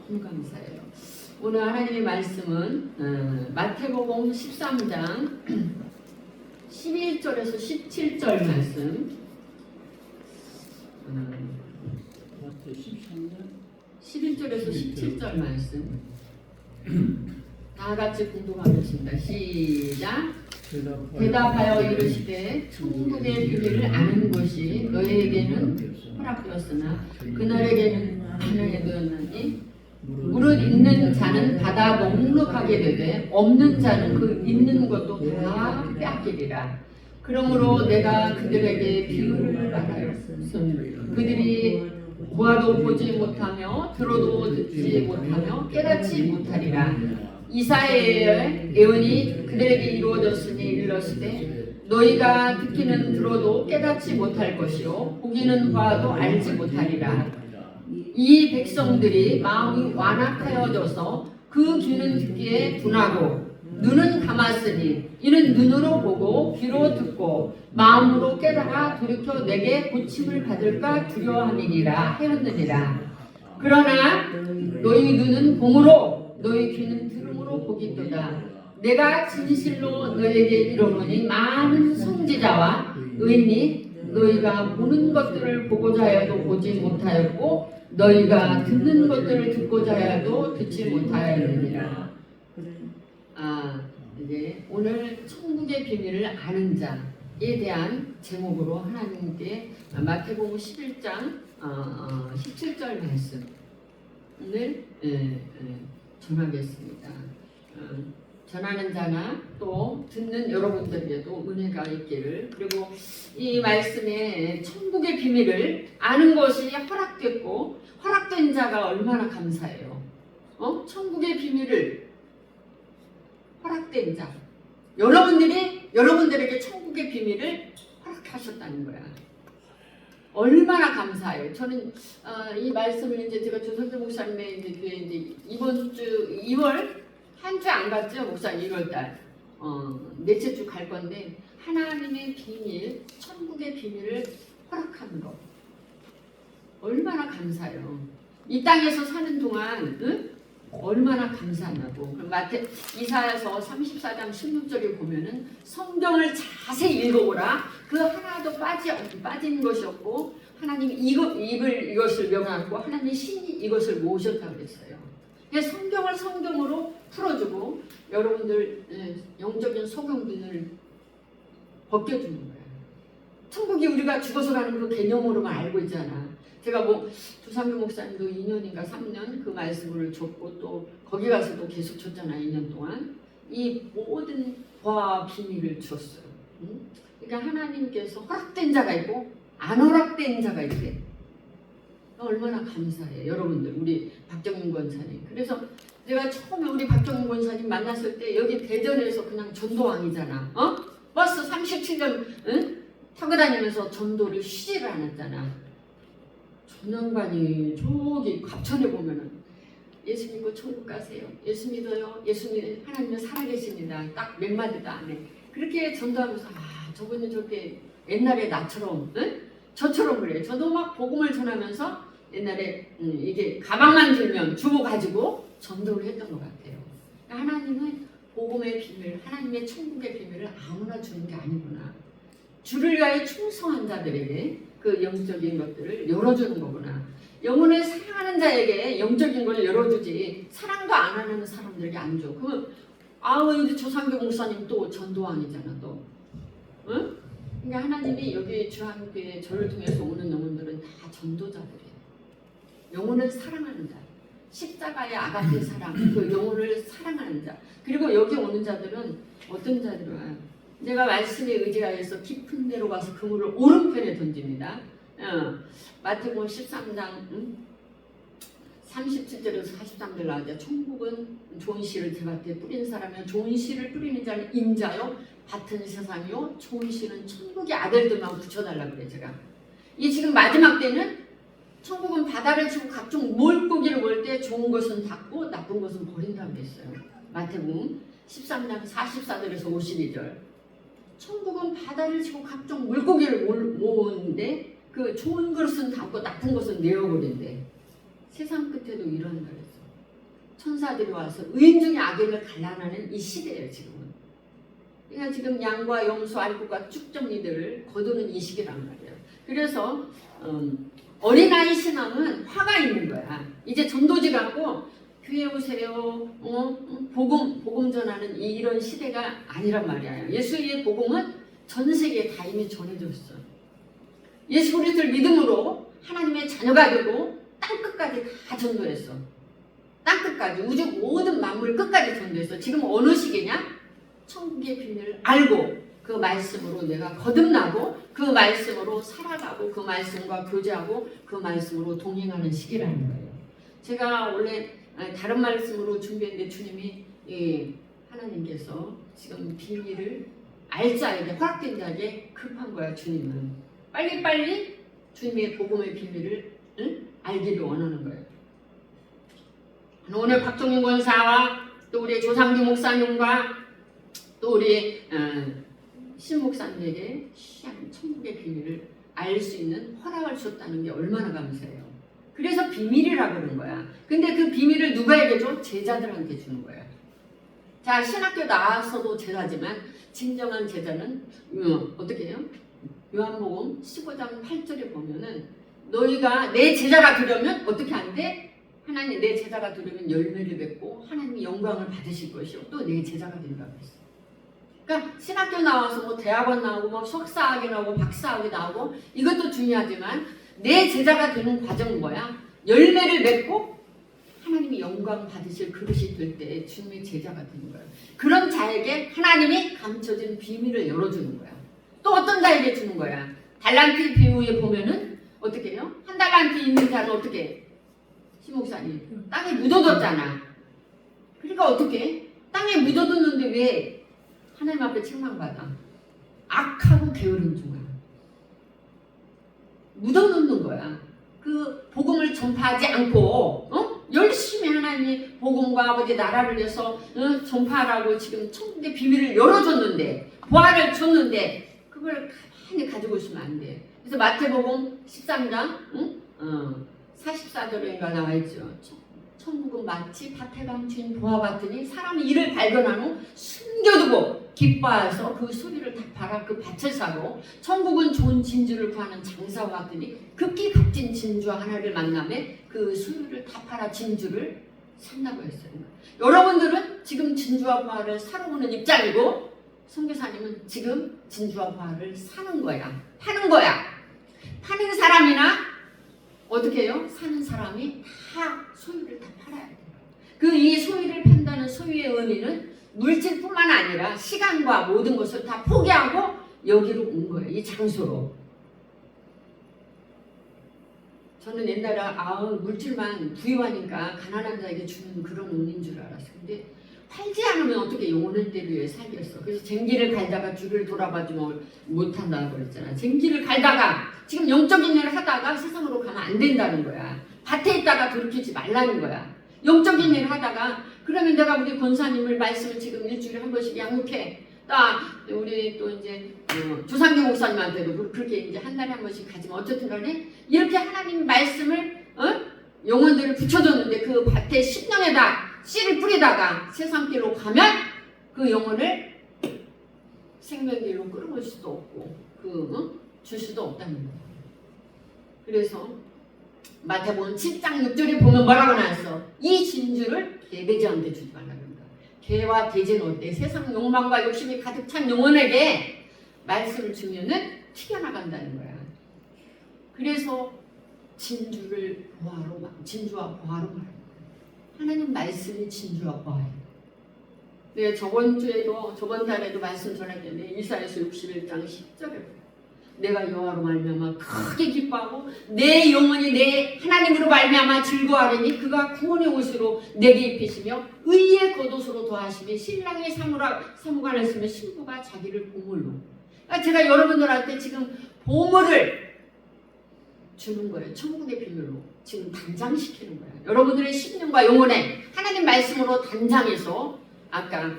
너무 감사해요. 오늘 하나님의 말씀은 마태복음 13장 11절에서 17절 말씀. 마태 13장 11절에서 17절 말씀. 다 같이 공동하겠습니다. 시작. 대답하여 이르시되 천국의 비밀을 아는 것이 너희에게는 허락되었으나 그날에게는 하나님이었나니 무릇 있는 자는 받아 넉넉하게 되되 없는 자는 그 있는 것도 다 빼앗기리라. 그러므로 내가 그들에게 비유를 말하였으니 그들이 보아도 보지 못하며 들어도 듣지 못하며 깨닫지 못하리라. 이사야의 예언이 그들에게 이루어졌으니 이르시되 너희가 듣기는 들어도 깨닫지 못할 것이요 보기는 봐도 알지 못하리라. 이 백성들이 마음이 완악하여져서 그 귀는 듣기에 둔하고 눈은 감았으니 이는 눈으로 보고 귀로 듣고 마음으로 깨달아 돌이켜 내게 고침을 받을까 두려워하느니라 하였느니라. 그러나 너희 눈은 봄으로 너희 귀는 들음으로 보기도다. 내가 진실로 너희에게 이르노니 많은 선지자와 의인이 너희가 보는 것들을 보고자 하여도 보지 못하였고 너희가 듣는 것들을 듣고자 하여도 듣지 못하였느니라. 이제 오늘 천국의 비밀을 아는 자에 대한 제목으로 하나님께 마태복음 11장 17절 말씀을 전하겠습니다. 전하는 자나 또 듣는 여러분들에게도 은혜가 있기를. 그리고 이 말씀에 천국의 비밀을 아는 것이 허락됐고 허락된 자가 얼마나 감사해요. 천국의 비밀을 허락된 자, 여러분들에게 천국의 비밀을 허락하셨다는 거야. 얼마나 감사해요. 저는 이 말씀을 이제 제가 조선재 목사님의 이제 교회 이제 이번 주 2월 한 주 안 갔죠, 목사님 1월달 넷째 주 갈 건데 하나님의 비밀, 천국의 비밀을 허락하는 거 얼마나 감사해요. 이 땅에서 사는 동안 얼마나 감사하냐고. 이사야서 34장 16절에 보면은 성경을 자세히 읽어보라. 그 하나도 빠진 것이 없고 하나님이 이것을 명하고 하나님의 신이 이것을 모으셨다 그랬어요. 성경을 성경으로 풀어주고 여러분들 영적인 소경들을 벗겨주는 거예요. 천국이 우리가 죽어서 가는 그 개념으로만 알고 있잖아. 제가 조상규 목사님도 2년인가 3년 그 말씀을 줬고 또 거기 가서도 계속 줬잖아. 2년 동안 이 모든 과 비밀을 줬어요. 그러니까 하나님께서 허락된 자가 있고 안 허락된 자가 있대. 얼마나 감사해 여러분들. 우리 박정윤 권사님. 그래서 내가 처음에 우리 박정윤 권사님 만났을 때 여기 대전에서 그냥 전도왕이잖아. 버스 37년 타고 다니면서 전도를 쉬지를 않았잖아. 전양반이 저기 갑천에 보면은 예수 믿고 천국 가세요. 예수 믿어요. 하나님은 살아계십니다. 딱 몇 마디도 안 해. 그렇게 전도하면서 저분이 저렇게 옛날에 나처럼 저처럼 그래. 저도 막 복음을 전하면서 옛날에 이게 가방만 들면 주고 가지고 전도를 했던 것 같아요. 그러니까 하나님은 복음의 비밀, 하나님의 천국의 비밀을 아무나 주는 게 아니구나. 주를 위하여 충성한 자들에게 그 영적인 것들을 열어주는 거구나. 영혼을 사랑하는 자에게 영적인 걸 열어주지 사랑도 안 하는 사람들에게 안 줘. 그러면 여기 조상교 목사님 또 전도왕이잖아 또. 응? 그러니까 하나님이 여기 주한교회 저를 통해서 오는 영혼들은 다 전도자들이에요. 영혼을 사랑하는 자. 십자가의 아가페 사랑, 그 영혼을 사랑하는 자. 그리고 여기 오는 자들은 어떤 자들은 내가 말씀에 의지하여서 깊은 데로 가서 그물을 오른편에 던집니다. 마태복음 13장 37절에서 43절 나오죠. 천국은 좋은 씨를 제밭에 뿌린 사람이요 좋은 씨를 뿌리는 자는 인자요 같은 세상이요 좋은 씨는 천국의 아들들만 붙여달라고 그래. 제가 이 지금 마지막 때는 천국은 바다를 치고 각종 물고기를 볼 때 좋은 것은 닫고 나쁜 것은 버린다고 그랬어요. 마태복음 13장 44절에서 52절. 천국은 바다를 치고 각종 물고기를 모으는데 그 좋은 것은 담고 나쁜 것은 내어버린대. 세상 끝에도 이런다 그랬어. 천사들이 와서 의인 중에 악인을 갈라내는 이 시대예요 지금은. 그러니까 지금 양과 염소, 알곡과 쭉 정리들을 거두는 이 시기란 말이에요. 그래서 어린아이 신앙은 화가 있는 거야. 이제 전도지 갖고 교회 오세요. 복음 전하는 이런 시대가 아니란 말이야. 예수의 복음은 전 세계에 다 이미 전해졌어. 예수 그리스도를 믿음으로 하나님의 자녀가 되고 땅 끝까지 다 전도했어. 땅 끝까지, 우주 모든 만물 끝까지 전도했어. 지금 어느 시기냐? 천국의 비밀을 알고 그 말씀으로 내가 거듭나고 그 말씀으로 살아가고 그 말씀과 교제하고 그 말씀으로 동행하는 시기라는 거예요. 제가 원래 다른 말씀으로 준비했는데 주님이 하나님께서 지금 비밀을 알 자에게 허락된 자에게 급한 거야. 주님은 빨리빨리 주님의 복음의 비밀을 알기를 원하는 거예요. 오늘 박종윤 권사와 또 우리 조상규 목사님과 또 우리 신 목사님에게 희한 천국의 비밀을 알 수 있는 허락을 주었다는 게 얼마나 감사해요. 그래서 비밀이라고 그러는 거야. 근데 그 비밀을 누구에게 줘? 제자들한테 주는 거야. 자, 신학교 나와서도 제자지만 진정한 제자는 어떻게 해요? 요한복음 15장 8절에 보면은 너희가 내 제자가 되려면 어떻게 안 돼? 하나님 내 제자가 되려면 열매를 맺고 하나님의 영광을 받으실 것이요 또 내 제자가 된다고 했어. 그러니까 신학교 나와서 뭐 대학원 나오고 뭐 석사학위 나오고 박사학위 나오고 이것도 중요하지만 내 제자가 되는 과정은 뭐야? 열매를 맺고 하나님이 영광 받으실 그릇이 될 때 주님의 제자가 되는 거야. 그런 자에게 하나님이 감춰진 비밀을 열어주는 거야. 또 어떤 자에게 주는 거야? 달란트 비유에 보면은 어떻게 해요? 한 달란트 있는 자는 어떻게 해? 시목사님 땅에 묻어뒀잖아. 그러니까 어떻게 해? 땅에 묻어뒀는데 왜 하나님 앞에 책망받아? 악하고 게으른 중아. 묻어놓는 거야. 그 복음을 전파하지 않고 열심히 하나님이 복음과 아버지 나라를 위해서 전파하라고 지금 천국의 비밀을 열어줬는데 부활을 줬는데 그걸 가만히 가지고 있으면 안 돼. 그래서 마태복음 13장 44절인가 나와 있죠. 천국은 마치 밭에 감춘 보화 같으니 사람이 이를 발견한 후 숨겨두고 기뻐해서 그 소리를 다 팔아 그 밭을 사고 천국은 좋은 진주를 구하는 장사와 같으니 급기 값진 진주와 하나를 만남에 그 소유를 다 팔아 진주를 산다고 했어요. 여러분들은 지금 진주와 부화를 사러 오는 입장이고 선교사님은 지금 진주와 부화를 사는 거야. 파는 거야. 파는 사람이나 어떻게 해요? 사는 사람이 다 소유를 다 팔아야 돼요. 그 이 소유를 판다는 소유의 의미는 물질뿐만 아니라 시간과 모든 것을 다 포기하고 여기로 온 거예요. 이 장소로. 저는 옛날에 물질만 부유하니까 가난한 자에게 주는 그런 의미인 줄 알았어요. 근데 팔지 않으면 어떻게 영혼을 때를 위해 살겠어. 그래서 쟁기를 갈다가 주를 돌아봐지 못한다고 그랬잖아. 쟁기를 갈다가 지금 영적인 일을 하다가 세상으로 가면 안 된다는 거야. 밭에 있다가 돌이키지 말라는 거야. 영적인 일을 하다가 그러면 내가 우리 권사님을 말씀을 지금 일주일에 한 번씩 양육해. 우리 또 이제 조상규 목사님한테도 그렇게 이제 한 달에 한 번씩 가지만 어쨌든 간에 이렇게 하나님 말씀을 영혼들을 붙여줬는데 그 밭에 심령에다 씨를 뿌리다가 세상길로 가면 그 영혼을 생명길로 끌어올 수도 없고 줄 수도 없다는 거예요. 그래서 마태복음 7장 6절에 보면 뭐라고 나왔어? 이 진주를 개돼지한테 주지 말라는 거야. 개와 돼지는 어때? 세상 욕망과 욕심이 가득 찬 영혼에게 말씀을 주면은 튀겨나간다는 거야. 그래서 진주와 보화로 말하는 거야. 하나님 말씀이 진주와 보화예요. 내가 저번 달에도 말씀 전했는데 이사야서 61장 10절에 내가 여호와로 말미암아 크게 기뻐하고 내 영혼이 내 하나님으로 말미암아 즐거워하리니 그가 구원의 옷으로 내게 입히시며 의의 겉옷으로 더하시며 신랑의 사무관을 쓰며 신부가 자기를 보물로. 그러니까 제가 여러분들한테 지금 보물을 주는 거예요. 천국의 비밀로 지금 단장시키는 거예요. 여러분들의 심령과 영혼에 하나님 말씀으로 단장해서 아까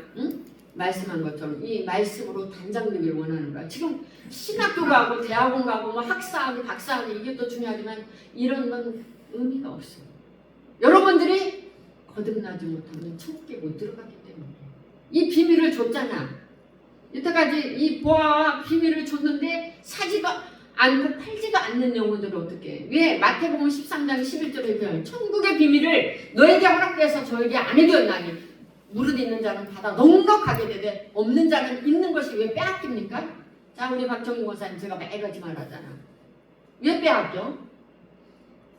말씀한 것처럼 이 말씀으로 단장되기를 원하는 거야. 지금 신학교 가고 대학원 가고 뭐 학사하고 박사하고 이게 또 중요하지만 이런 건 의미가 없어요. 여러분들이 거듭나지 못하면 천국에 못 들어가기 때문에. 이 비밀을 줬잖아. 여태까지 이 보아와 비밀을 줬는데 사지도 않고 팔지도 않는 영혼들을 어떻게 해? 왜? 마태복음 13장 11절에 보면 천국의 비밀을 너에게 허락돼서 저에게 안 해줬나니 무릇 있는 자는 받아 넉넉하게 되되 없는 자는 있는 것이 왜 빼앗깁니까? 자, 우리 박정희 권사님 제가 매가지 말하잖아. 왜 빼앗겨?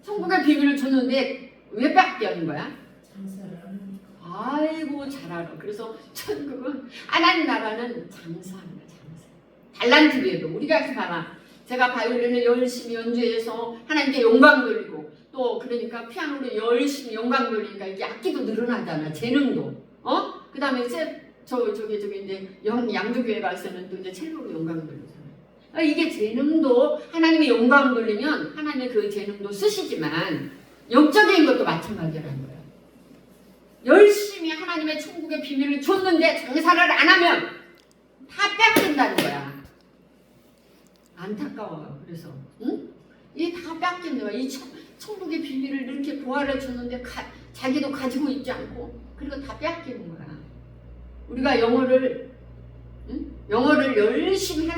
천국의 비밀을 줬는데 왜 빼앗기는 거야? 장사를 하는 아이고 잘 알아. 그래서 천국은 하나님 나라는 장사입니다. 장사. 달란트 외에도 우리가 봐봐. 제가 바이올린을 열심히 연주해서 하나님께 영광 돌리고 또 그러니까 피아노를 열심히 영광 돌리니까 이게 악기도 늘어나잖아. 재능도. 그 다음에 저기 이제 양조교회 가서는 또 이제 첼로로 영광 돌리잖아. 이게 재능도 하나님의 영광 돌리면 하나님의 그 재능도 쓰시지만 영적인 것도 마찬가지라는 거야. 열심히 하나님의 천국의 비밀을 줬는데 장사를 안 하면 다 뺏긴다는 거야. 안타까워요. 그래서 응? 이게 다 뺏긴 거야. 이 천국의 비밀을 이렇게 보화를 줬는데 자기도 가지고 있지 않고 그리고 다 뺏기는 거야. 우리가 영어를 열심히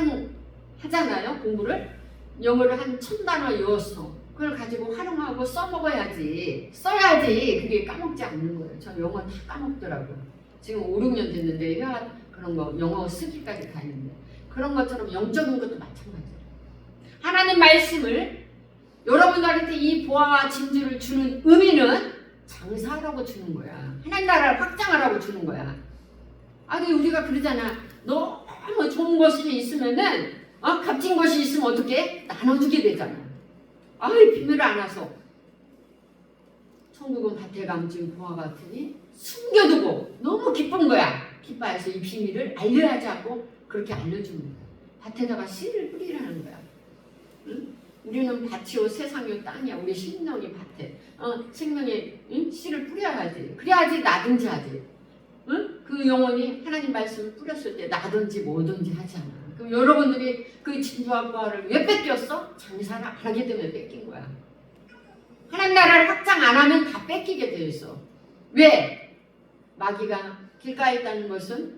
하잖아요. 공부를. 영어를 한 1000단어 외웠어. 그걸 가지고 활용하고 써먹어야지. 써야지 그게 까먹지 않는 거예요. 저 영어 다 까먹더라고요. 지금 5, 6년 됐는데 그런 거 영어 쓰기까지 다 했는데 그런 것처럼 영적인 것도 마찬가지예요. 하나님 말씀을 여러분들한테 이 보화와 진주를 주는 의미는 장사하라고 주는 거야. 하나님 나라를 확장하라고 주는 거야. 아니 우리가 그러잖아. 너무 좋은 것이 있으면은 값진 것이 있으면 어떻게 나눠주게 되잖아. 아이 비밀을 안 와서 천국은 밭에 감진 보화 같으니 숨겨두고 너무 기쁜 거야. 기뻐해서 이 비밀을 알려야지 하고 그렇게 알려주는 거야. 밭에다가 씨를 뿌리라는 거야. 응? 우리는 밭이요 세상이요 땅이야. 우리 심령이 밭에 생명의 씨를 뿌려야지. 그래야지 나든지 하지. 응? 그 영혼이 하나님 말씀을 뿌렸을 때 나든지 뭐든지 하잖아. 그럼 여러분들이 그 진주와 보화를 왜 뺏겼어? 장사를 안 하기 때문에 뺏긴 거야. 하나님 나라를 확장 안 하면 다 뺏기게 되어 있어. 왜? 마귀가 길가에 있다는 것은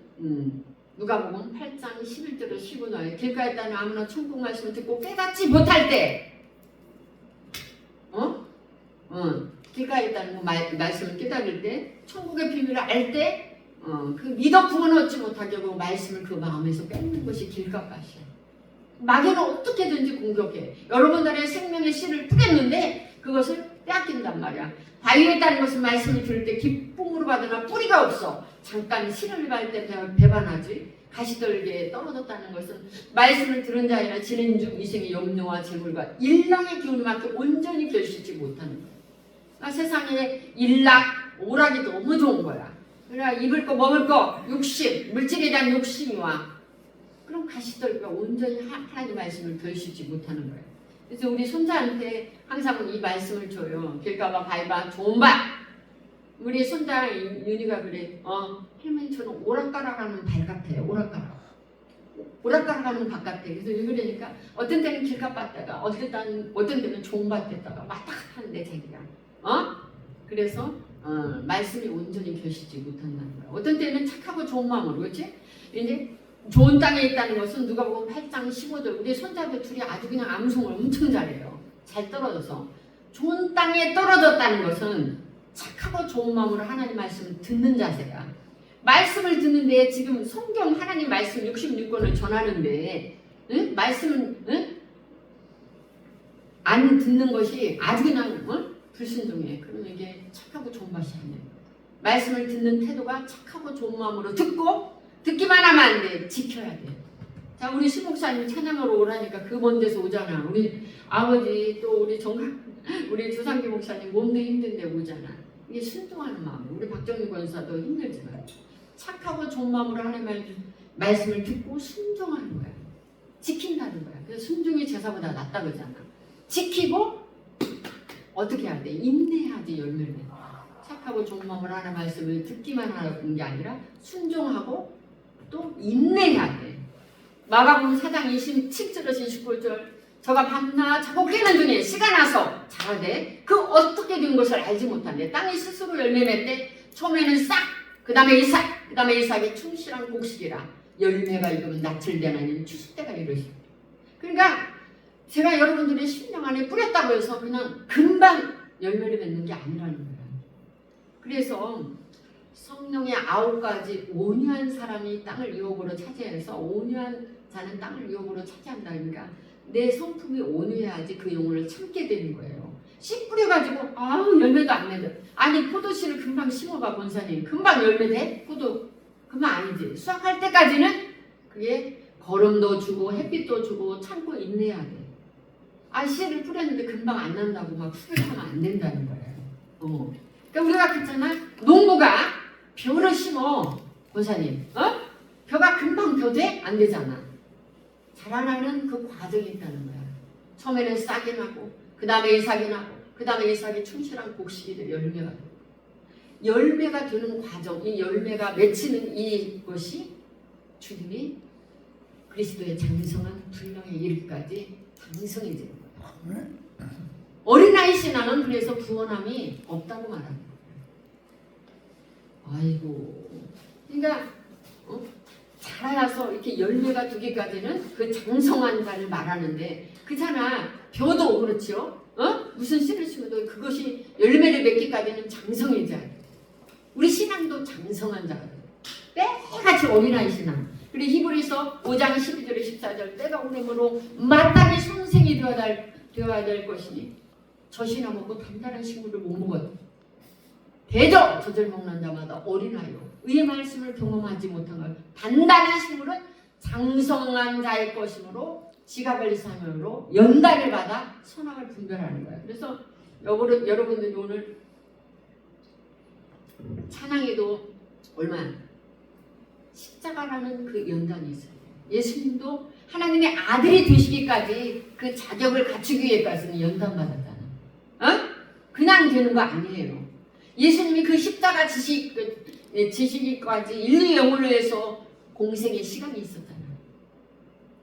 누가복음 8장 11절에 15절에 길가에 있다는 아무나 천국 말씀을 듣고 깨닫지 못할 때 길가에 있다는 거 말씀을 깨달을 때 천국의 비밀을 알 때 그 미덕국은 얻지 못하게 하고 말씀을 그 마음에서 뺏는 것이 길가밭이야. 마귀는 어떻게든지 공격해. 여러분들의 생명의 씨를 뿌렸는데 그것을 빼앗긴단 말이야. 바위에 있다는 것은 말씀을 들을 때 기쁨으로 받으나 뿌리가 없어. 잠깐 씨를 받을 때 배반하지. 가시떨기에 떨어졌다는 것은 말씀을 들은 자아니라 지낸 중 이생의 염려와 재물과 일락의 기운을 맡겨 온전히 결실지 못하는 거야. 그러니까 세상에 일락, 오락이 너무 좋은 거야. 그러니까 입을 거 먹을 거 욕심, 물질에 대한 욕심이 와. 그럼 가시떨기가 온전히 하나님 말씀을 결실지 못하는 거예요. 그래서 우리 손자한테 항상 이 말씀을 줘요. 길가봐 바위봐 좋은 밭. 우리 손자 윤희가 그래. 할머니처럼 오락가락하는 발 같아요. 오락가락하는 밭 같아. 그래서 그러니까 어떤 때는 길가 밭다가 어떤 때는 좋은 밭 됐다가 왔다 갔다 하는데 자기가 그래서 말씀이 온전히 결실지 못한다는 거야. 어떤 때는 착하고 좋은 마음으로 그렇지? 이제 좋은 땅에 있다는 것은 누가 보면 8장 15절 우리 손자들 둘이 아주 그냥 암송을 엄청 잘해요. 잘 떨어져서 좋은 땅에 떨어졌다는 것은 착하고 좋은 마음으로 하나님 말씀을 듣는 자세야. 말씀을 듣는데 지금 성경 하나님 말씀 66권을 전하는데 말씀은 안 듣는 것이 아주 그냥 불순종해. 그러면 이게 착하고 좋은 맛이 아니에요. 말씀을 듣는 태도가 착하고 좋은 마음으로 듣기만 하면 안 돼. 지켜야 돼. 자, 우리 신목사님 찬양으로 오라니까 그 먼 데서 오잖아. 우리 아버지 또 우리 우리 조상기 목사님 몸도 힘든데 오잖아. 이게 순종하는 마음. 우리 박정희 권사도 힘들지만 착하고 좋은 마음으로 하나님의 말씀을 듣고 순종하는 거야. 지킨다는 거야. 그래서 순종이 제사보다 낫다 그러잖아. 지키고 어떻게 해야 돼? 인내하지 열매를 내. 착하고 좋은 마음으로 하나님의 말씀을 듣기만 하는 게 아니라 순종하고 또 인내해야 돼. 마가복음 4장 27절에서 29절 저가 밤낮 자고 깨는 중에 시가 나서 자라되 그 어떻게 된 것을 알지 못한대. 땅이 스스로 열매 맺되 처음에는 싹, 그 다음에 이삭, 그 다음에 이삭이 충실한 곡식이라 열매가 익으면 낫을 대나니 추수 때가 이르시. 그러니까 제가 여러분들의 심령 안에 뿌렸다고 해서 그냥 금방 열매를 맺는 게 아니라는 거예요. 그래서 성령의 9가지 온유한 사람이 땅을 유업으로 차지해서 온유한 자는 땅을 유업으로 차지한다. 그러니까 내 성품이 온유해야지 그 영혼을 참게 되는 거예요. 씨 뿌려가지고 아우 열매도 안 맺어. 아니 포도씨를 금방 심어봐 권사님. 금방 열매 돼? 포도 금방 아니지. 수확할 때까지는 그게 거름도 주고 햇빛도 주고 참고 인내해야 돼. 아 씨를 뿌렸는데 금방 안 난다고 막 후회하면 안 된다는 거예요. 그러니까 우리가 그랬잖아. 농부가 벼를 심어 권사님. 벼가 금방 벼 돼? 안 되잖아. 자라나는 그 과정이 있다는 거야. 처음에는 싹이 나고 그 다음에 이삭이 나고 그 다음에 이삭이 충실한 곡식이 돼 열매가 되고 열매가 되는 과정, 이 열매가 맺히는 이것이 주님이 그리스도의 장성한 분량에 이르기까지 장성이 되는 거예요. 어린아이 신앙은 그래서 구원함이 없다고 말하는 거예요. 아이고, 그러니까 자라서 이렇게 열매가 되기까지는 그 장성한 자를 말하는데 그잖아. 벼도 그렇죠. 무슨 씨를 심어도 그것이 열매를 맺기까지는 장성해져야 돼. 우리 신앙도 장성한 자가 돼. 때같이 어린아이 신앙. 그리고 히브리서 5장 12절 14절 때가 오므로 마땅히 선생이 되어야 될 것이니 젖이나 먹고 단단한 식물을 못 먹어도 대저 젖을 먹는 자마다 어린아이요 의의 말씀을 경험하지 못한 걸 단단한 식물은 장성한 자의 것이므로 지각을 사명으로 연단을 받아 선악을 분별하는 거예요. 그래서 여러분들이 오늘 찬양에도 얼마나 십자가라는 그 연단이 있어요. 예수님도 하나님의 아들이 되시기까지 그 자격을 갖추기 위해까지는 연단받았잖아. 그냥 되는 거 아니에요. 예수님이 그 십자가 지시기까지 인류 영혼을 위해서 공생의 시간이 있었잖아.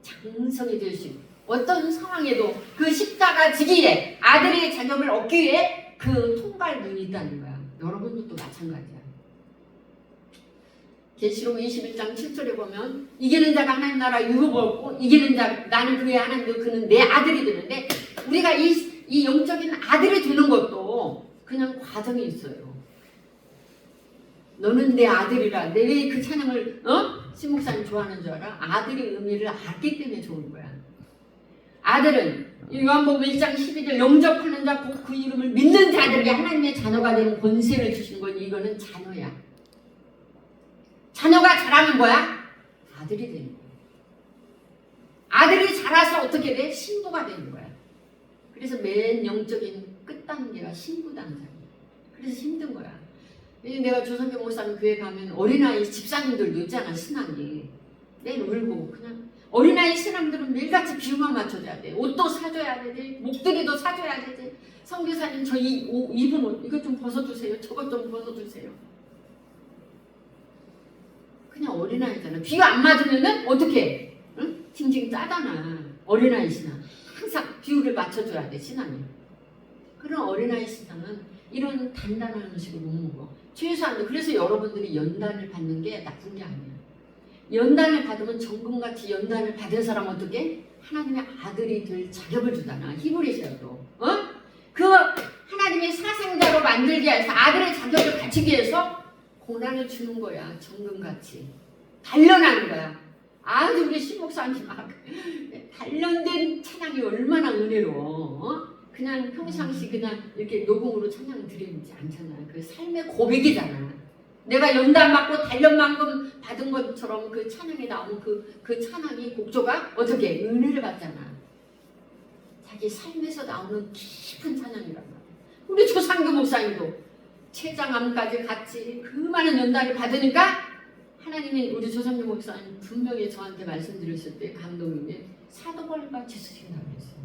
장성이 될 수 있는 어떤 상황에도 그 십자가 지기에 아들의 자격을 얻기 위해 그 통과할 눈이 있다는 거야. 여러분들도 마찬가지야. 계시록 21장 7절에 보면 이기는 자가 하나님 나라 유업을 얻고 이기는 자 나는 그의 하나님도 그는 내 아들이 되는데 우리가 이 영적인 아들이 되는 것도 그냥 과정이 있어요. 너는 내 아들이라. 내 왜 그 찬양을 신목사님 좋아하는 줄 알아? 아들의 의미를 알기 때문에 좋은 거야. 아들은 요한복음 1장 12절 영접하는 자 곧 그 이름을 믿는 자들에게 하나님의 자녀가 되는 권세를 주신 건 이거는 자녀야. 자녀가 자라면 뭐야? 아들이 되는 거야. 아들이 자라서 어떻게 돼? 신부가 되는 거야. 그래서 맨 영적인 끝단계가 신부단계야. 그래서 힘든 거야. 내가 조선교 목사님 교회 가면 어린아이 집사님들도 있잖아. 신앙이 매일 울고 그냥 어린아이 신앙들은 매일같이 비유만 맞춰줘야 돼. 옷도 사줘야 되지. 목도리도 사줘야 되지. 선교사님 저 입은 옷 이거 좀 벗어주세요. 저것 좀 벗어주세요. 그냥 어린아이잖아. 비유 안 맞으면은 어떻게? 응? 징징 짜잖아. 어린아이 신앙 항상 비유를 맞춰줘야 돼. 신앙이. 그런 어린아이 신앙은 이런 단단한 음식을 못 먹어. 최소한도 그래서 여러분들이 연단을 받는 게 나쁜 게 아니야. 연단을 받으면 정금같이 연단을 받은 사람 어떻게? 하나님의 아들이 될 자격을 주잖아. 히브리서도. 그 하나님의 사생자로 만들기 위해서 아들의 자격을 갖추기 위해서 고난을 주는 거야. 정금같이. 단련하는 거야. 아주 우리 신목사님 막 단련된 찬양이 얼마나 은혜로워. 그냥 평상시 그냥 이렇게 녹음으로 찬양 드리지 않잖아. 그 삶의 고백이잖아. 내가 연단받고 단련만큼 받은 것처럼 그 찬양에 나오는 그 찬양이 곡조가 어떻게 은혜를 받잖아. 자기 삶에서 나오는 깊은 찬양이란 말이야. 우리 조상교 목사님도 췌장암까지 같이 그 많은 연단을 받으니까 하나님이 우리 조상교 목사님 분명히 저한테 말씀드렸을 때 감독님이 사도벌같이 쓰신다고 그랬어요.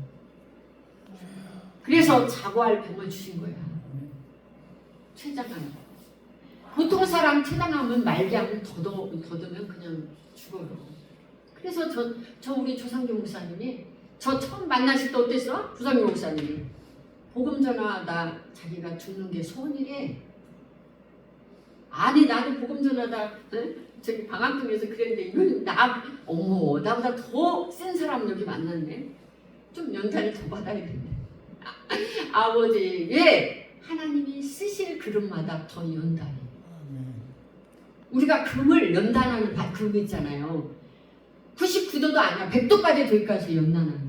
그래서 자고할 병을 주신 거야. 췌장암. 보통 사람 췌장암은 말기암은 더듬으면 그냥 죽어요. 그래서 저 우리 조상교 목사님이 저 처음 만나실 때 어땠어? 조상교 목사님이 복음 전하다 자기가 죽는 게 소원이래. 아니 나도 복음 전하다 저기 방학동에서 그랬는데 이건 어머 나보다 더 센 사람 여기 만났네. 좀 연단을 더 받아야 되네. 아버지 왜 하나님이 쓰실 그릇마다 더 연단해. 우리가 금을 연단하는 금 있잖아요. 99도도 아니야. 100도까지 도까지 연단하는 거야.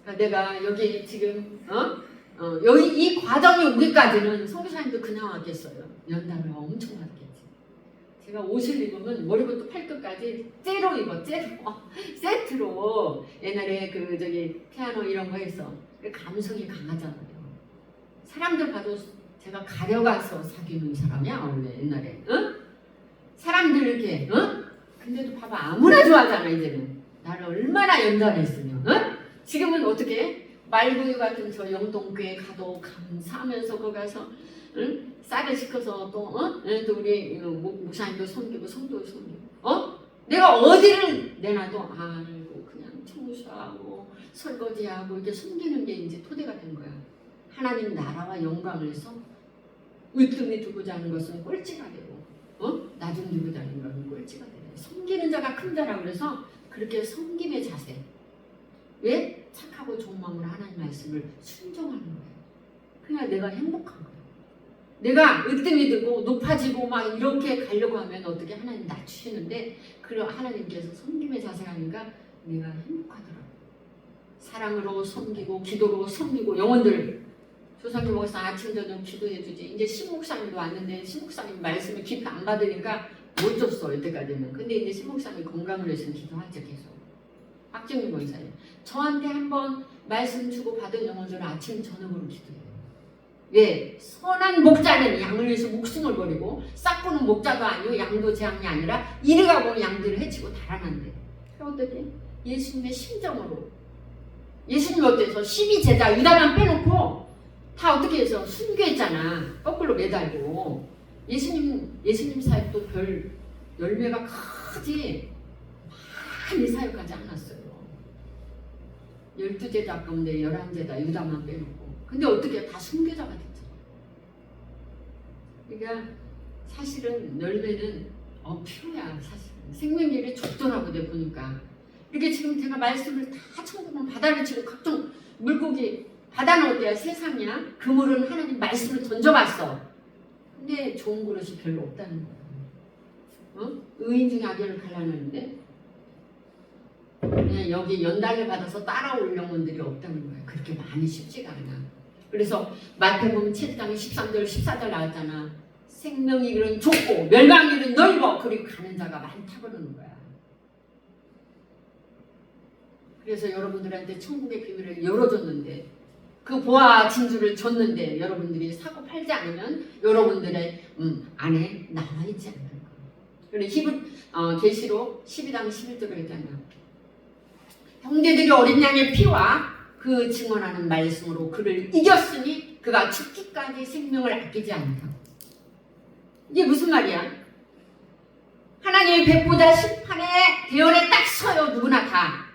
그러니까 내가 여기 지금 여기 이 과정이 오기까지는 선교사님도 그냥 왔겠어요. 연단을 엄청 하겠지. 제가 옷을 입으면 머리부터 팔끝까지 째로 입어. 세트로 옛날에 그 저기 피아노 이런 거 했어. 감성이 강하잖아요. 사람들 봐도 제가 가려가서 사귀는 사람이야 원래 옛날에. 사람들 이렇게 근데도 봐봐 아무나 좋아하잖아 이제는. 나를 얼마나 연단했으면. 지금은 어떻게 말구유 같은 저 영동교회 가도 감사하면서 거기 가서 쌀을 시켜서 또 우리 목사님도 섬기고 성도도 섬기고 내가 어디를 내놔도 아이고 그냥 청소하고 설거지하고 이렇게 섬기는 게 이제 토대가 된 거야. 하나님 나라와 영광을 위해서 으뜸히 두고자 하는 것은 꼴찌가 되고 나중 두고자 하는 것은 꼴찌가 되고 섬기는 자가 큰 자라고 그래서 그렇게 섬김의 자세. 왜? 착하고 좋은 마음으로 하나님 말씀을 순종하는 거예요. 그냥 내가 행복한 거예요. 내가 으뜸이 되고 높아지고 막 이렇게 가려고 하면 어떻게 하나님 낮추시는데 그리고 하나님께서 섬김의 자세가 하니까 내가 행복하더라고요. 사랑으로 섬기고 기도로 섬기고 영혼들 조상님 목사 아침 저녁 기도해 주지. 이제 신목사님도 왔는데 신목사님 말씀을 깊이 안 받으니까 못 줬어 이때까지는. 근데 이제 신목사님 건강을 위해서 기도하죠 계속. 박정희 목사님 저한테 한번 말씀 주고 받은 영혼들은 아침 저녁으로 기도해요. 왜? 선한 목자는 양을 위해서 목숨을 버리고 싹구는 목자도 아니고 양도 재앙이 아니라 이르가 보면 양들을 해치고 달아난대. 그럼 어떻게? 예수님의 심정으로. 예수님 어때서 12제자 유다만 빼놓고 다 어떻게 해서 순교했잖아. 거꾸로 매달고. 예수님 사역도 별 열매가 크지 많이 사역하지 않았어요. 12제자 가운데 11제자 유다만 빼놓고. 근데 어떻게 다 순교자가 됐잖아. 그러니까 사실은 열매는 필요야. 사실 생명력이 적절하고 돼 보니까 이렇게 지금 제가 말씀을 다 천국은 바다를 치고 각종 물고기 바다는 어때요? 세상이야. 그물은 하나님 말씀을 던져봤어. 근데 좋은 그릇이 별로 없다는 거야. 의인 중에 악인을 갈라내는데 그냥 여기 연단을 받아서 따라올 영혼들이 없다는 거야. 그렇게 많이 쉽지가 않아. 그래서 마태복음 7장 13절 14절 나왔잖아. 생명의 길은 좁고 멸망의 길은 넓어 그리고 가는 자가 많다 그러는 거야. 그래서 여러분들한테 천국의 비밀을 열어줬는데 그 보화 진주를 줬는데 여러분들이 사고 팔지 않으면 여러분들의 안에 남아있지 않는 거야. 그리고 계시록 12장 11절에 있잖아. 형제들이 어린 양의 피와 그 증언하는 말씀으로 그를 이겼으니 그가 죽기까지 생명을 아끼지 않다. 이게 무슨 말이야? 하나님의 백보자 심판의 대열에 딱 서요. 누구나 다.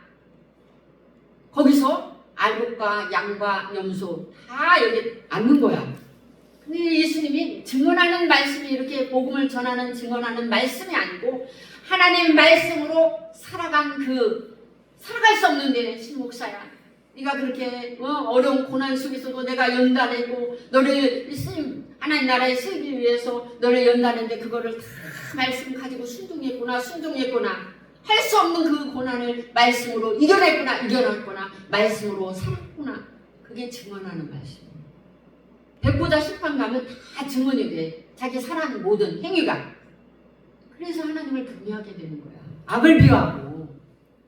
거기서 알곡과 양과 염소 다 여기 앉는 거야. 근데 예수님이 증언하는 말씀이 이렇게 복음을 전하는 증언하는 말씀이 아니고 하나님 말씀으로 살아갈 수 없는데 신목사야. 네가 그렇게 어려운 고난 속에서도 내가 연단했고 너를 하나님 나라에 쓰기 위해서 너를 연단했는데 그거를 다 말씀 가지고 순종했구나. 할 수 없는 그 고난을 말씀으로 이겨냈구나. 말씀으로 살았구나. 그게 증언하는 말씀이에요. 백보자 심판 가면 다 증언이 돼. 자기 살아는 모든 행위가. 그래서 하나님을 경외하게 되는 거야. 악을 비하고.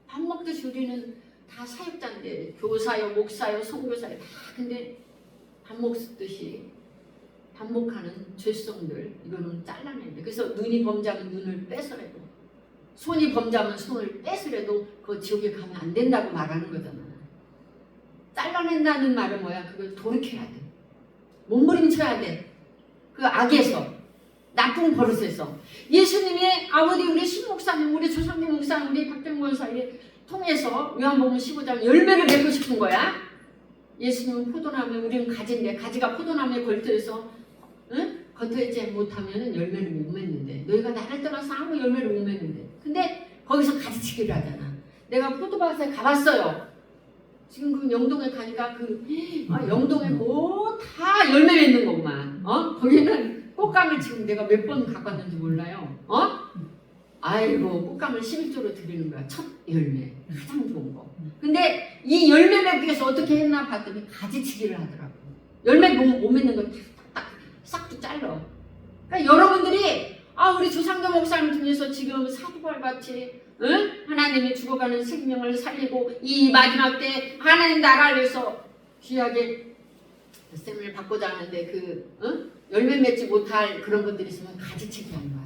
밥 먹듯이 우리는 다 사역자인데 교사요, 목사요, 선교사요 다 근데 밥 먹듯이 반복하는 죄성들 이거는 잘라내야 돼. 그래서 눈이 범죄하면 눈을 빼서라도 손이 범죄하면 손을 빼서라도 그 지옥에 가면 안 된다고 말하는 거잖아. 잘라낸다는 말은 뭐야? 그걸 돌이켜야 돼. 몸부림쳐야 돼. 그 악에서 나쁜 버릇에서 예수님의 아버지 우리 신목사님 우리 조상님 목사님 우리 박정희 목사님 통해서 요한복음 15장 열매를 맺고 싶은 거야. 예수님은 포도나무에 우리는 가지인데 가지가 포도나무에 걸터있어 버텨있지 못하면 열매를 못 맺는데 너희가 나를 떠나서 아무 열매를 못 맺는데 근데 거기서 가지치기를 하잖아. 내가 포도밭에 가봤어요. 지금 그 영동에 가니까 영동에 뭐 다 열매 맺는 것만 거기는 꽃감을 지금 내가 몇 번 갖고 왔는지 몰라요. 아이고 꽃감을 11조로 드리는 거야. 첫 열매 가장 좋은 거. 근데 이 열매 맺기 위해서 어떻게 했나 봤더니 가지치기를 하더라고. 열매 못 맺는 걸 딱 싹둑 잘라. 그러니까 여러분들이 우리 조상도 목사님 통해서 지금 사두발같이 하나님이 죽어가는 생명을 살리고 이 마지막 때 하나님 나라를 위해서 귀하게 쌤을 받고자 하는데 열매 맺지 못할 그런 분들이 있으면 가지치기 하는 거야.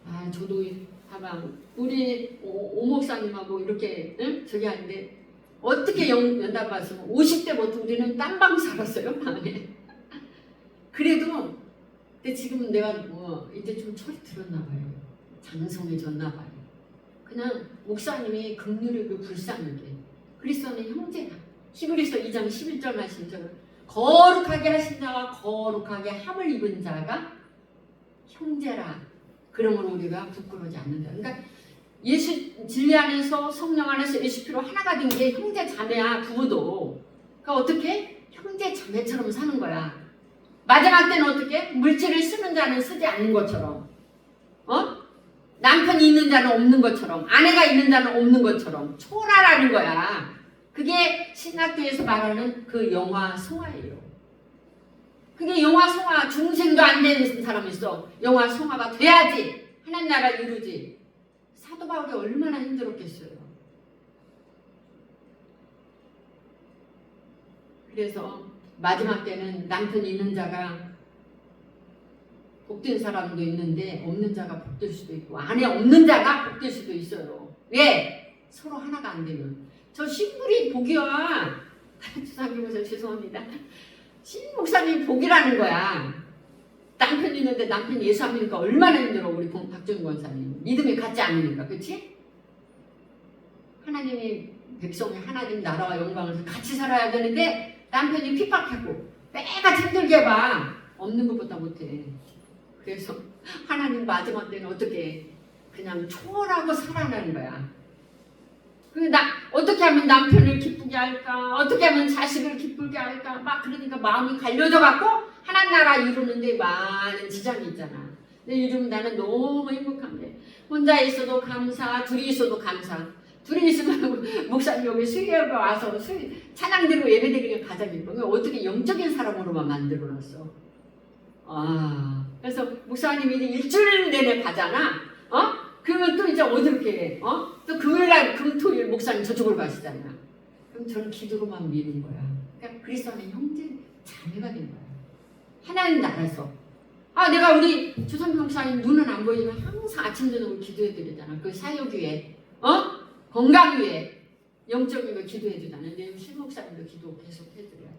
하나님. 저도 봐봐 우리 오 목사님하고 이렇게 저기 하는데 어떻게 연답 봤으면 50대부터 우리는 딴방 살았어요 방에. 그래도 근데 지금은 내가 이제 좀 철이 들었나 봐요. 장성해졌나 봐요. 그냥 목사님이 긍휼하고 불쌍하게 그리스도는 형제라. 히브리서 2장 11절 말씀처럼 거룩하게 하신 자와 거룩하게 함을 입은 자가 형제라. 그러므로 우리가 부끄러워하지 않는다. 그러니까 예수 진리 안에서 성령 안에서 예수 피로 하나가 된 게 형제 자매야. 부부도. 그러니까 어떻게 형제 자매처럼 사는 거야. 마지막 때는 어떻게 물질을 쓰는 자는 쓰지 않는 것처럼 남편이 있는 자는 없는 것처럼 아내가 있는 자는 없는 것처럼 초라라는 거야. 그게 신학교에서 말하는 그 영화 성화예요. 그게 영화 성화 중생도 안 되는 사람이 있어. 영화 성화가 돼야지 하나님 나라 이루지. 사도 바울이 얼마나 힘들었겠어요. 그래서 마지막 때는 남편이 있는 자가 복된 사람도 있는데 없는 자가 복될 수도 있고 아내 없는 자가 복될 수도 있어요. 왜? 서로 하나가 안 되면. 저 신부리 복이야. 주상교무사 죄송합니다. 신목사님 복이라는 거야. 남편이 있는데 남편이 예수 안 믿으니까 얼마나 힘들어. 우리 박정희 권사님 믿음이 같지 않으니까. 그렇지? 하나님이 백성의 하나님 나라와 영광을 같이 살아야 되는데 남편이 핍박하고 매일같이 힘들게 봐. 없는 것보다 못해. 그래서 하나님 마지막 때는 어떻게 그냥 초월하고 살아나는 거야. 어떻게 하면 남편을 기쁘게 할까? 어떻게 하면 자식을 기쁘게 할까? 막 그러니까 마음이 갈려져 갖고 하나님 나라 이루는데 많은 지장이 있잖아. 근데 요즘 나는 너무 행복한 게 혼자 있어도 감사, 둘이 있어도 감사. 둘이 있으면 목사님 여기 수요일에 와서 찬양 드리고 예배 드리는 가장 예뻐. 어떻게 영적인 사람으로만 만들어놨어. 그래서 목사님이 이제 일주일 내내 가잖아. 그러면 또 이제 어디로 해? 또 금요일날 금토일 목사님 저쪽으로 가시잖아. 그럼 저는 기도로만 미는 거야. 그러니까 그리스도 안에 형제 자매가 된 거야. 하나님 나라에서. 내가 우리 조선민 목사님 눈은 안 보이지만 항상 아침 저녁으로 기도해 드리잖아. 그 사역 위에, 건강 위에 영적인 거 기도해 주잖아. 근데 신 목사님도 기도 계속 해드려요.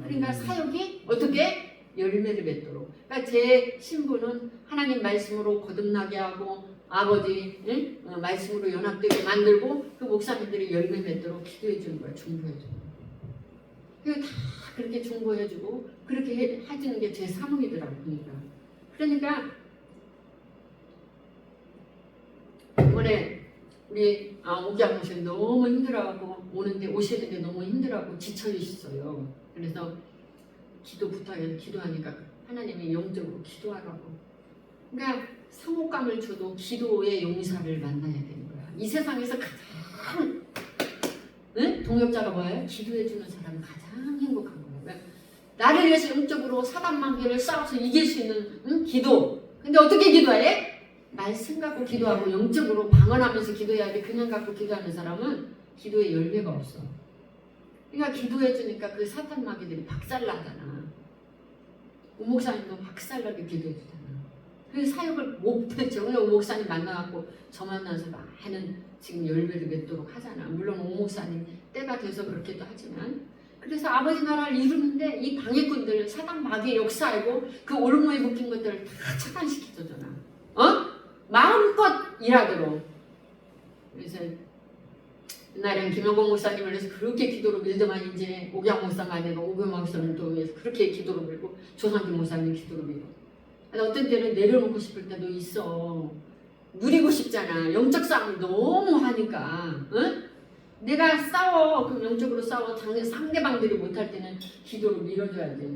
그러니까 사역이 어떻게 열매를 맺도록. 그러니까 제 신부는 하나님 말씀으로 거듭나게 하고 아버지 말씀으로 연합되게 만들고 그 목사님들이 열매 맺도록 기도해 주는 거야. 중보해 주는 거야. 다 그렇게 중보해 주고 그렇게 해주는 게 제 사명이더라고. 그러니까 이번에 우리 오기양 목사님 너무 힘들어하고 오시는데 너무 힘들어하고 지쳐 있어요. 그래서 기도 부탁해서 기도하니까 하나님이 영적으로 기도하라고. 그러니까 상호감을 줘도 기도의 용사를 만나야 되는 거야. 이 세상에서 가장 동역자가 뭐예요? 기도해주는 사람이 가장 행복한 거예요. 나를 위해서 영적으로 사단만개를 싸워서 이길 수 있는 기도. 근데 어떻게 기도해? 말씀 갖고 기도하고 영적으로 방언하면서 기도해야 돼. 그냥 갖고 기도하는 사람은 기도에 열매가 없어. 그러니까 기도해주니까 그 사탄마귀들이 박살나잖아. 오 목사님도 박살나게 기도해주잖아. 그 사역을 못했죠. 그냥 오 목사님 만나갖고 저 만나서 많은 지금 열매를 맺도록 하잖아. 물론 오 목사님 때가 돼서 그렇게도 하지만 그래서 아버지 나라를 이루는데 이 방해꾼들 사단 마귀의 역사이고 그 올무에 묶인 것들을 다 차단시켜주잖아. 마음껏 일하도록. 그래서 옛날엔 김영건 목사님을 위해서 그렇게 기도를 밀더만 이제 옥양 목사만 해도 옥양 목사님도 위해서 그렇게 기도를 밀고 조상진 목사님 기도를 밀고. 어떤 때는 내려놓고 싶을 때도 있어. 누리고 싶잖아. 영적 싸움을 너무 하니까. 응? 내가 싸워. 그럼 영적으로 싸워. 상대방들이 못할 때는 기도를 밀어줘야 돼.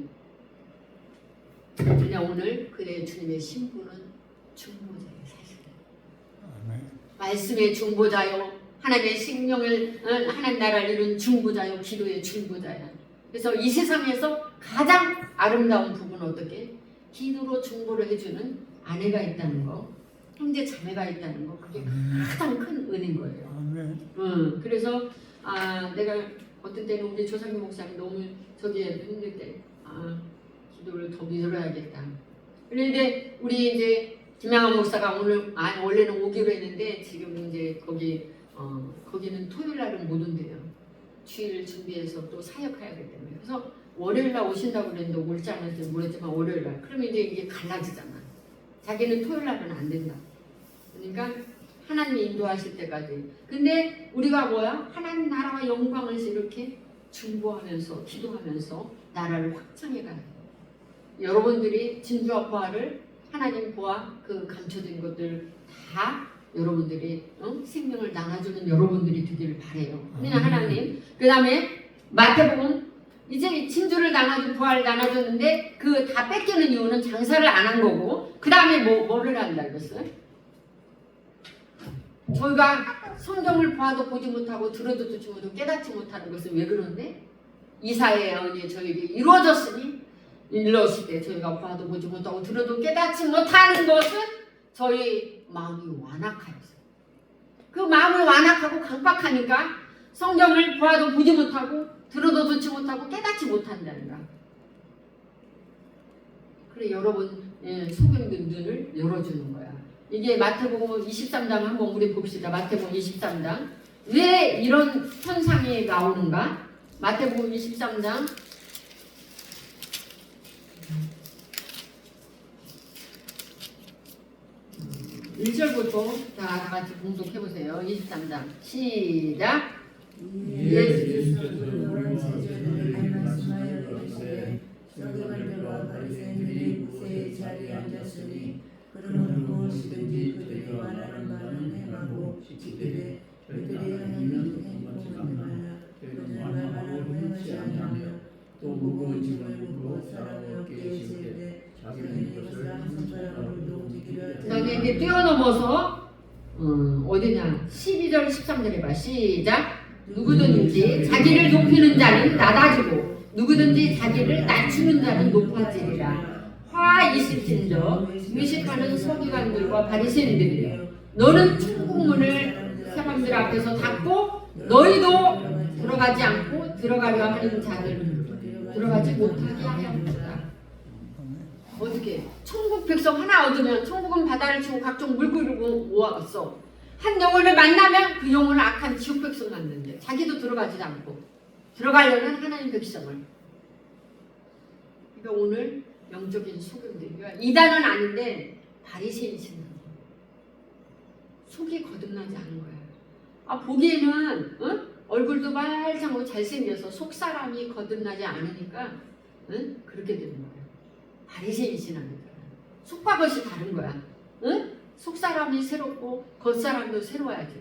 그냥 오늘 그래 주님의 신부는 중보자예요. 사실은. 말씀의 중보자요. 하나님의 생명을 하나님 나라를 이룬 중보자요. 기도의 중보자야. 그래서 이 세상에서 가장 아름다운 부분은 어떻게? 기도로 중보를 해주는 아내가 있다는 거, 형제 자매가 있다는 거, 그게 가장 큰 은혜인 거예요. 그래서 내가 어떤 때는 우리 조상규 목사님 너무 저기 힘들 때 기도를 더 밀어야겠다. 그런데 우리 이제 김양환 목사가 오늘 원래는 오기로 했는데 지금 이제 거기는 토요일 날은 못 온대요. 주일 준비해서 또 사역해야 되기 때문에. 그래서 월요일 날 오신다고 그랬는데 올지 안 올지 모르겠지만 월요일 날. 그러면 이제 이게 갈라지잖아. 자기는 토요일 날은 안 된다. 그러니까 하나님이 인도하실 때까지. 근데 우리가 뭐야? 하나님 나라와 영광을 이렇게 중보하면서 기도하면서 나라를 확장해 가야 돼. 여러분들이 진주와 보화를 하나님 보화 그 감춰진 것들 다 여러분들이 생명을 나눠주는 여러분들이 되기를 바래요. 그냥 하나님. 그 다음에 마태복음 이제 진주를 나눠준 부활을 나눠줬는데 그 다 뺏기는 이유는 장사를 안 한 거고 그 다음에 뭐를 한다 그랬어요? 저희가 성경을 봐도 보지 못하고 들어도 듣지 못하고 깨닫지 못하는 것은 왜 그런데? 이사의 언이 저에게 이루어졌으니 일러오실 때 저희가 봐도 보지 못하고 들어도 깨닫지 못하는 것은 저희 마음이 완악하였어요. 그 마음을 완악하고 강박하니까 성경을 보아도 보지 못하고 들어도 듣지 못하고 깨닫지 못한다는 거야. 그래 여러분 소경된 눈을 열어주는 거야. 이게 마태복음 23장 한번 우리 봅시다. 마태복음 23장 왜 이런 현상이 나오는가? 마태복음 23장 1절부터 다 같이 봉독해보세요. 23장 시작. 예수께서 너는 세전을 말씀하여 이르시되 서기관들과 바리새인들이 무쇠의 자리에 앉았으니 그러므로 무엇이든지 그들이 원하는 바는 행하고 지키되 그들이 하는 행동은 말라 그들 말하는 행하지 아니하며 또 무거운 짐을 무고 사람의 어깨에 지르되 자기는 이것을 한 손가락으로 움직이려 하지 그다음에 이제 뛰어넘어서 어디냐 12절 13절 해봐. 시작. 누구든지 자기를 높이는 자는 낮아지고 누구든지 자기를 낮추는 자는 높아지리라. 화 20진저 의식하는 서기관들과 바리새인들이여 너는 천국문을 사람들 앞에서 닫고 너희도 들어가지 않고 들어가려 하는 자들 들어가지 못하게 하였다. 어떻게 천국 백성 하나 얻으면 천국은 바다를 치고 각종 물고기를 모았어. 한 영혼을 만나면 그 영혼을 악한 지옥 백성 만드는데 자기도 들어가지 않고 들어가려는 하나님 백성을. 그러니까 오늘 영적인 소경들이야. 이단은 아닌데 바리새인이시는 속이 거듭나지 않은 거야. 보기에는 얼굴도 말짱하고 잘생겨서 속 사람이 거듭나지 않으니까 그렇게 되는 거야. 바리새인이시는 거야. 속과 겉이 다른 거야. 속 사람이 새롭고 겉 사람도 새로워야죠.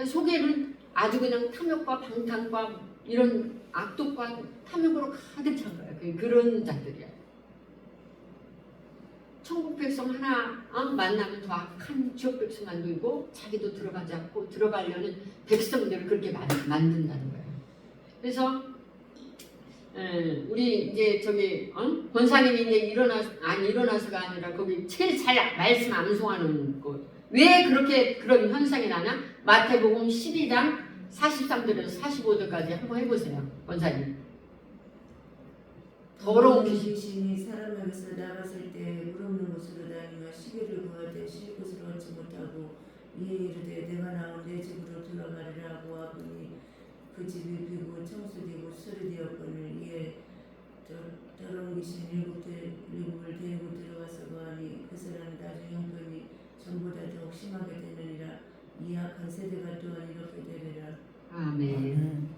속에는 아주 그냥 탐욕과 방탕과 이런 악독과 탐욕으로 가득 찬 거야. 그런 자들이야. 천국 백성 하나 만나면 더 악한 지옥 백성 만들고 자기도 들어가지 않고 들어가려는 백성들을 그렇게 만든다는 거야. 그래서 우리 이제 저기 권사님이 이제 일어나서가 아니라 거기 제일 잘 말씀 암송하는 곳. 왜 그렇게 그런 현상이 나냐? 마태복음 12장 43절에서 45절까지 한번 해보세요, 권사님. 더러운 귀신이 사람에게서 나갔을 때 물없는 곳으로 다니며 시기를 구할 때 쉴 곳을 얻지 못하고 이에 이르되 내가 나온 내 집으로 돌아가리라 하고 하더니 그 집이 비고 청소되고 수리되었거늘 이에 더러운 귀신 일곱을 데리고 들어가서 거하니 그 사람은 나중 형편이 전보다 더욱 심하게 되느니라. 이 악한 세대가 또한 이렇게 되리라. 아멘.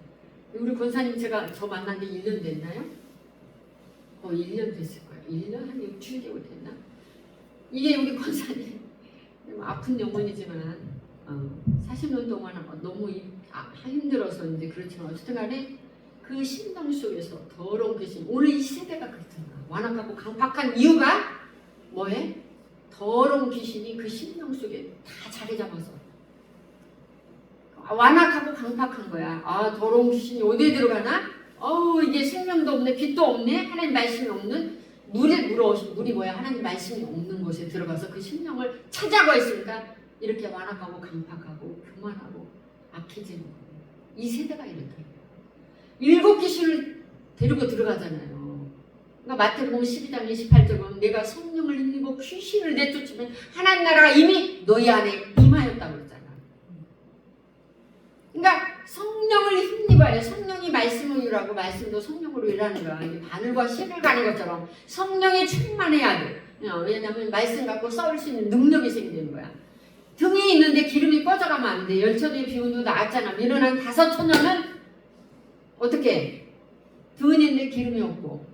우리 권사님 저 만난 지 1년 됐나요? 1년 됐을 거예요. 1년 한 6, 7개월 됐나? 이게 우리 권사님 아픈 영혼이지만 40년 동안 너무 힘들어서 이제 그렇지만 어쨌든 간에 그 심령 속에서 더러운 귀신, 오늘 이 세대가 그렇잖아. 완악하고 강팍한 이유가 뭐해? 더러운 귀신이 그 심령 속에 다 자리 잡아서 완악하고 강팍한 거야. 더러운 귀신이 어디에 들어가나? 이게 생명도 없네, 빛도 없네, 하나님 말씀이 없는 물이 뭐야? 하나님 말씀이 없는 곳에 들어가서 그 심령을 찾아가 있으니까 이렇게 완악하고 강팍하고 교만하고 악해지는 거예요. 이 세대가 이렇다. 7 귀신을 데리고 들어가잖아요. 그러니까 마태복음 12장 28절은 내가 성령을 힘입고 귀신을 내쫓으면 하나님 나라가 이미 너희 안에 임하였다고 그랬잖아. 그러니까 성령을 힘입어야 돼. 성령이 말씀을 일하고 말씀도 성령으로 일하는 거야. 바늘과 실을 가는 것처럼 성령이 충만해야 돼. 왜냐하면 말씀 갖고 싸울 수 있는 능력이 생기는 거야. 등이 있는데 기름이 꺼져가면 안 돼. 열처녀의 비유도 나왔잖아. 미련한 5 처녀는 어떻게? 등은 있는데 기름이 없고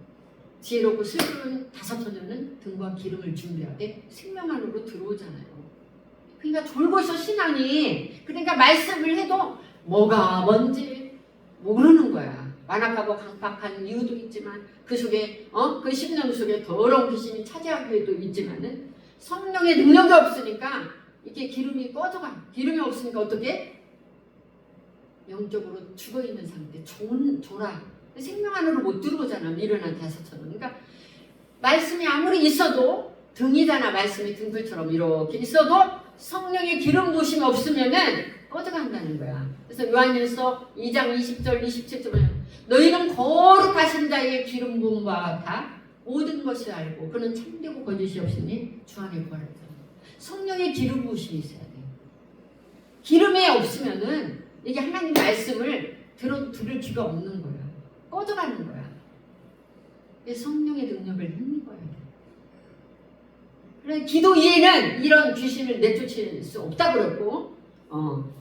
지혜롭고 슬픈 5 처녀는 등과 기름을 준비해야 돼. 생명 안으로 들어오잖아요. 그러니까 졸고 있어 신앙이. 그러니까 말씀을 해도 뭐가 뭔지 모르는 거야. 완악하고 강팍한 이유도 있지만 그 속에 그 심령 속에 더러운 귀신이 차지하기도 있지만은 성령의 능력이 없으니까 이게 기름이 꺼져가. 기름이 없으니까 어떻게? 영적으로 죽어있는 상태. 졸아. 생명 안으로 못 들어오잖아. 미련한 5 처럼. 그러니까 말씀이 아무리 있어도 등이잖아. 말씀이 등불처럼 이렇게 있어도 성령의 기름 부으심이 없으면은 꺼져간다는 거야. 그래서 요한일서 2장 20절 27절에 너희는 거룩하신 자의 기름 부음과 같아 모든 것을 알고 그는 참되고 거짓이 없으니 주 안에 거하라. 성령의 기름 부으심이 있어야 돼. 기름이 없으면은 이게 하나님 말씀을 들을 귀가 없는 거야. 꺼져가는 거야. 성령의 능력을 힘입어야 돼. 그래 기도 이에는 이런 귀신을 내쫓을 수 없다 그랬고,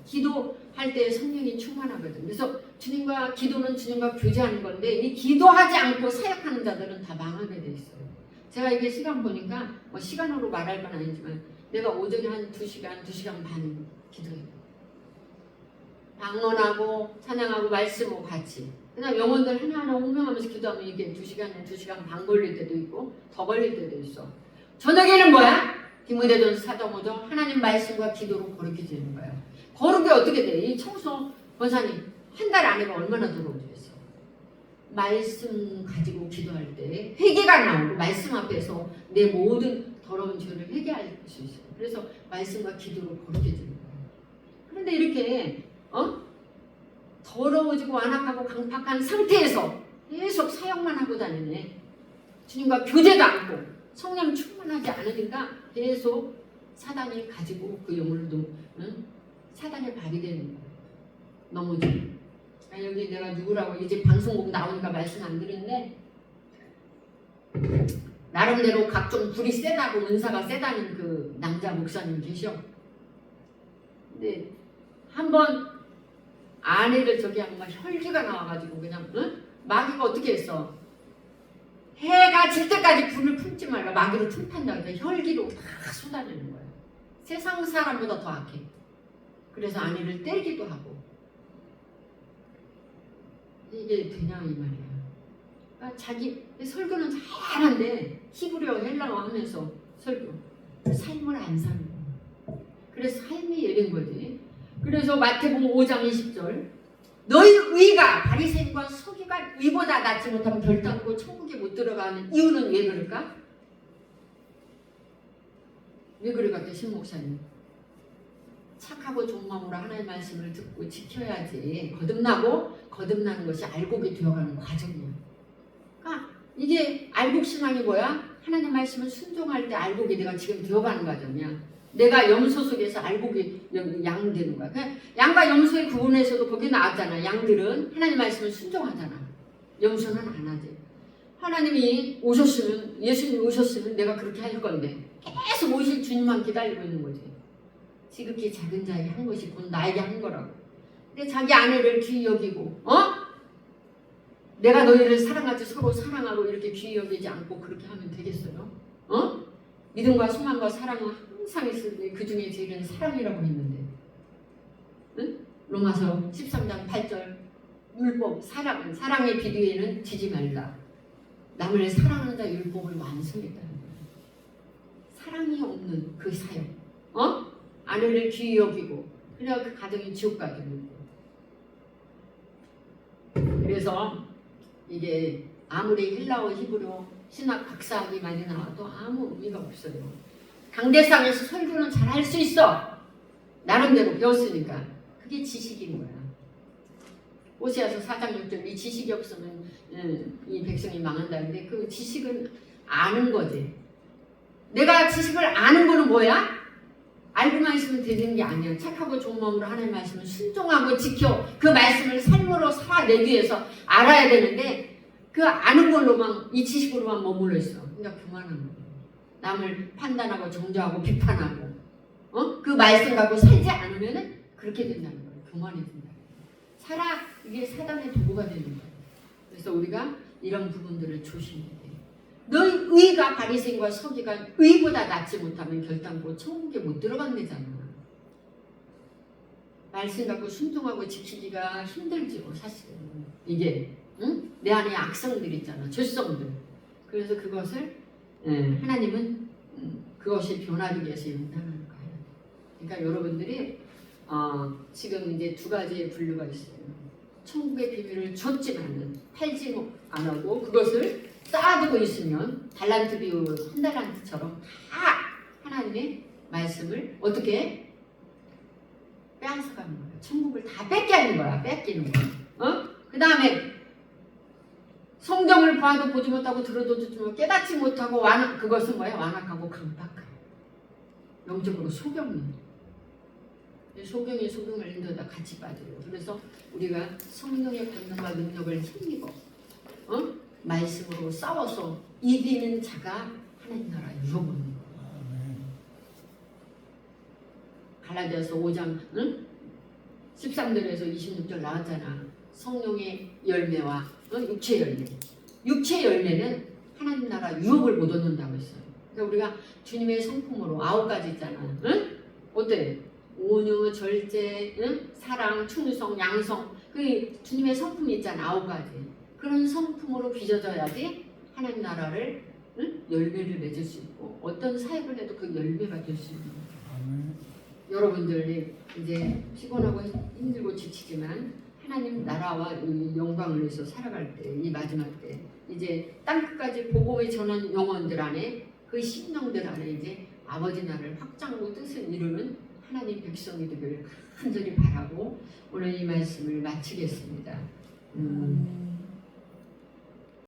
기도할 때 성령이 충만하거든. 그래서 기도는 주님과 교제하는 건데 이 기도하지 않고 사역하는 자들은 다 망하게 돼 있어요. 제가 이게 시간 보니까 시간으로 말할 건 아니지만 내가 오전에 한 2시간, 2시간 반 기도해요. 방언하고 찬양하고 말씀하고 같이. 그냥 영혼들 하나하나 호명하면서 기도하면 이게 2시간, 2시간 반 걸릴 때도 있고 더 걸릴 때도 있어. 저녁에는 뭐야? 디모데전서 4장 5절 하나님 말씀과 기도로 거룩히 되는 거야. 거룩이 어떻게 돼? 이 청소 권사님 한 달 안에가 얼마나 더러워지겠어? 말씀 가지고 기도할 때 회개가 나오고 말씀 앞에서 내 모든 더러운 죄를 회개할 수 있어요. 그래서 말씀과 기도로 거룩해지는 거예요. 그런데 이렇게 더러워지고 완악하고 강팍한 상태에서 계속 사역만 하고 다니네. 주님과 교제도 않고 성령 충만하지 않으니까 계속 사단이 가지고 그 영혼을 사단의 밥이 되는 거예요. 넘어지고. 여기 내가 누구라고 이제 방송국 나오니까 말씀 안 드리는데 나름대로 각종 불이 세다고 은사가 세다는 그 남자 목사님 계셔. 근데 한번 아내를 저기 하면 막 혈기가 나와가지고 그냥 마귀가 어떻게 했어? 해가 질 때까지 불을 품지 말라. 마귀로 틈탄다. 그러니까 혈기로 다 쏟아내는 거야. 세상 사람보다 더 악해. 그래서 아내를 때리기도 하고. 이게 되냐 이 말이야. 그러니까 자기 설교는 잘하는데 히브리어 헬라어 하면서 설교 삶을 안 사는 거야. 그래서 삶이 예린 거지. 그래서 마태복음 5장 20절 너희 의가 바리새인과 서기관 의보다 낫지 못하면 결단코 천국에 못 들어가는 이유는 왜 그럴까? 왜 그럴까? 신목사님 착하고 좋은 마음으로 하나님의 말씀을 듣고 지켜야지. 거듭나는 것이 알곡이 되어가는 과정이야. 그러니까 이게 알곡신앙이 뭐야? 하나님 말씀을 순종할 때 알곡이 내가 지금 되어가는 과정이야. 내가 염소 속에서 알곡이 양 되는 거야. 그러니까 양과 염소의 구분에서도 거기 나왔잖아. 양들은 하나님 말씀을 순종하잖아. 염소는 안 하지. 하나님이 오셨으면, 예수님이 오셨으면 내가 그렇게 할 건데 계속 오실 주님만 기다리고 있는 거지. 지극히 작은 자에게 한 것이 곧 나에게 한 거라고. 근데 자기 아내를 귀히 여기고 내가 너희를 사랑하지 서로 사랑하고 이렇게 귀히 여기지 않고 그렇게 하면 되겠어요? 믿음과 소망과 사랑은 항상 있으니 그 중에 제일은 사랑이라고 했는데 응? 로마서 13장 8절 율법 사랑은 사랑의 비두에는 지지 말라. 남을 사랑하는 자 율법을 완성했다는 거예요. 사랑이 없는 그 사역 아내를 귀히 여기고 그래야 그 가정이 지옥 가게 되는 거예요. 그래서 이게 아무리 헬라어 히브리어 신학 박사학이 많이 나와도 아무 의미가 없어요. 강대상에서 설교는 잘 할 수 있어. 나름대로 배웠으니까. 그게 지식인 거야. 오세아서 4장 6절 이 지식이 없으면 이 백성이 망한다는데 그 지식은 아는 거지. 내가 지식을 아는 거는 뭐야? 알고만 있으면 되는 게 아니야. 착하고 좋은 마음으로 하나님 말씀을 순종하고 지켜 그 말씀을 삶으로 살아내기 위해서 알아야 되는데 그 아는 걸로만 이 지식으로만 머물러 있어. 그러니까 그만한 거야. 남을 판단하고 정죄하고 비판하고 그 말씀 갖고 살지 않으면은 그렇게 된다는 거예요. 교만해진다. 이게 사단의 도구가 되는 거예요. 그래서 우리가 이런 부분들을 조심해야 돼요. 너희 의가 바리새인과 서기관 의보다 낫지 못하면 결단코 천국에 못 들어간대잖아. 말씀 갖고 순종하고 지키기가 힘들지요, 사실은. 이게 내 안에 악성들 있잖아, 죄성들. 그래서 그것을 하나님은 그것이 변하기 위해서 용납하는 거예요. 그러니까 여러분들이 지금 이제 두 가지의 분류가 있어요. 천국의 비밀을 줬지만은 팔지 안 하고 그것을 쌓아두고 있으면 달란트 비유 한 달란트처럼 다 하나님의 말씀을 어떻게 빼앗아가는 거야. 천국을 다 뺏게 하는 거야. 뺏기는 거야. 그 다음에 성경을 봐도 보지 못하고 들어도 듣지 못하고 깨닫지 못하고 그것은 뭐야? 완악하고 강박한 영적으로 소경이에요. 소경이 소경을 인도다 같이 빠져요. 그래서 우리가 성령의 권능과 능력을 힘입어 말씀으로 싸워서 이기는 자가 하나님 나라 유혹은 갈라디아서 5장 13절에서 26절 나왔잖아. 성령의 열매와 육체 열매. 육체 열매는 하나님 나라 유혹을 못 얻는다고 했어요. 그러니까 우리가 주님의 성품으로 9가지 있잖아. 어때? 온유, 절제, 사랑, 충성, 양성. 그 주님의 성품이 있잖아. 9가지. 그런 성품으로 빚어져야지 하나님 나라를 열매를 맺을 수 있고 어떤 사역을 해도 그 열매가 될 수 있는 거예요. 여러분들이 이제 피곤하고 힘들고 지치지만 하나님 나라와 이 영광을 위해서 살아갈 때, 이 마지막 때 이제 땅끝까지 복음을 전한 영혼들 안에 그 심령들 안에 이제 아버지 나라를 확장하고 뜻을 이루는 하나님 백성이 되기를 간절히 바라고 오늘 이 말씀을 마치겠습니다.